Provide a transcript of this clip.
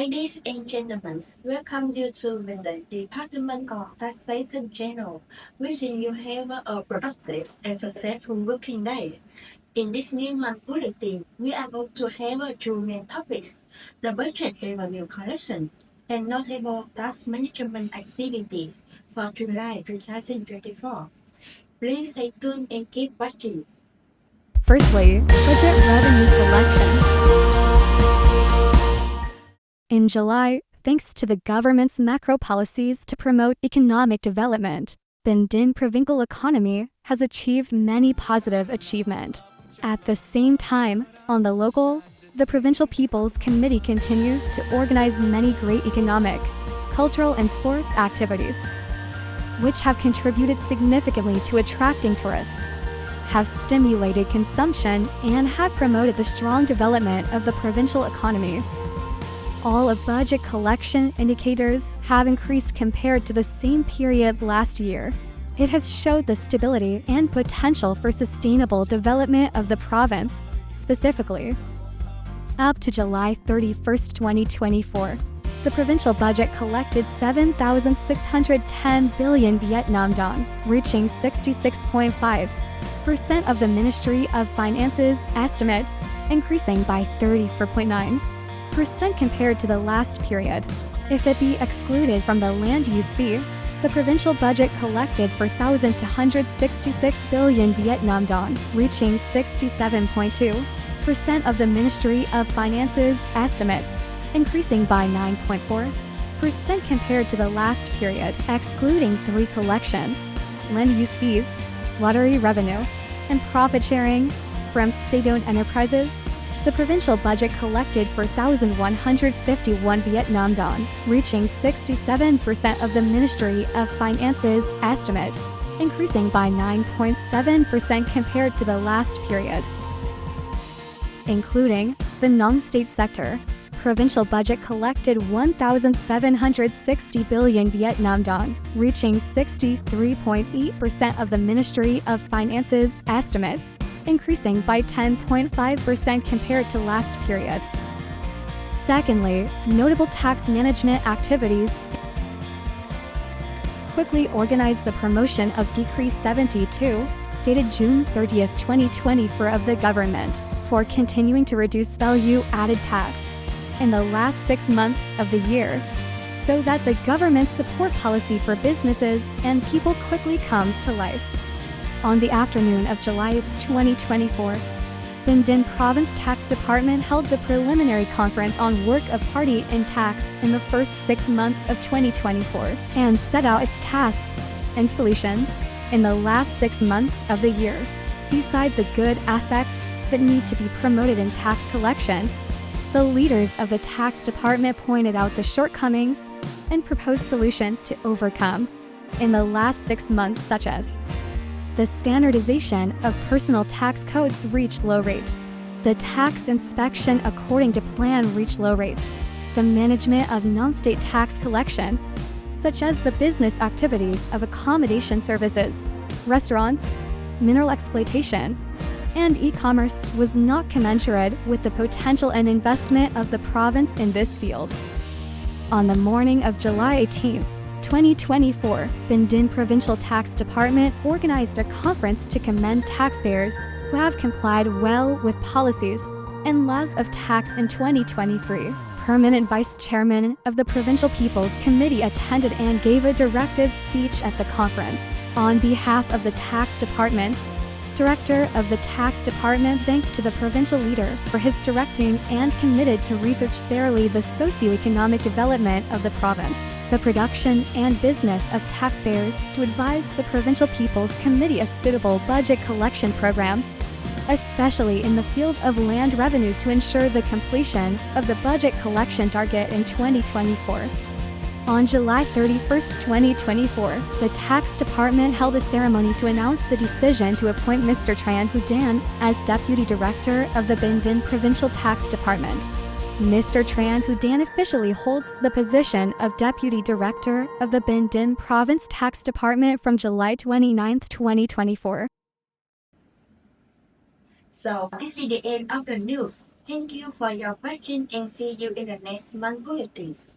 Ladies and gentlemen, welcome you to the Department of Taxation Channel, wishing you have a productive and successful working day. In this new month bulletin, we are going to have two main topics, the budget revenue collection and notable tax management activities for July 2024. Please stay tuned and keep watching. Firstly, budget revenue collection. In July, thanks to the government's macro policies to promote economic development, Bình Định provincial economy has achieved many positive achievements. At the same time, on the local, the Provincial People's Committee continues to organize many great economic, cultural and sports activities, which have contributed significantly to attracting tourists, have stimulated consumption, and have promoted the strong development of the provincial economy. All of budget collection indicators have increased compared to the same period last year. It has showed the stability and potential for sustainable development of the province, specifically. Up to July 31, 2024, the provincial budget collected 7,610 billion Vietnam dong, reaching 66.5% of the Ministry of Finance's estimate, increasing by 34.9% compared to the last period. If it be excluded from the land use fee, the provincial budget collected 4,266 billion Vietnam dong, reaching 67.2% of the Ministry of Finance's estimate, increasing by 9.4% compared to the last period, excluding three collections: land use fees, lottery revenue, and profit sharing from state-owned enterprises. The provincial budget collected 4,151 Vietnam dong, reaching 67% of the Ministry of Finance's estimate, increasing by 9.7% compared to the last period. Including the non-state sector, provincial budget collected 1,760 billion Vietnam dong, reaching 63.8% of the Ministry of Finance's estimate, increasing by 10.5% compared to last period. Secondly, notable tax management activities quickly organized the promotion of Decree 72, dated June 30, 2024 of the government, for continuing to reduce value-added tax in the last 6 months of the year, so that the government's support policy for businesses and people quickly comes to life. On the afternoon of July 2024, Bình Định Province Tax Department held the preliminary conference on work of party in tax in the first 6 months of 2024 and set out its tasks and solutions in the last 6 months of the year. Beside the good aspects that need to be promoted in tax collection, the leaders of the tax department pointed out the shortcomings and proposed solutions to overcome in the last 6 months, such as the standardization of personal tax codes reached low rate. The tax inspection according to plan reached low rate. The management of non-state tax collection, such as the business activities of accommodation services, restaurants, mineral exploitation, and e-commerce, was not commensurate with the potential and investment of the province in this field. On the morning of July 18, 2024, Bình Định Provincial Tax Department organized a conference to commend taxpayers who have complied well with policies and laws of tax in 2023. Permanent Vice Chairman of the Provincial People's Committee attended and gave a directive speech at the conference. On behalf of the Tax Department, Director of the Tax Department thanked to the provincial leader for his directing and committed to research thoroughly the socio-economic development of the province, the production and business of taxpayers, to advise the Provincial People's Committee a suitable budget collection program, especially in the field of land revenue, to ensure the completion of the budget collection target in 2024. On July 31, 2024, the Tax Department held a ceremony to announce the decision to appoint Mr. Tran Hu Dan as Deputy Director of the Bình Định Provincial Tax Department. Mr. Tran Hu Dan officially holds the position of Deputy Director of the Bình Định Province Tax Department from July 29, 2024. So, this is the end of the news. Thank you for your question and see you in the next month bulletins.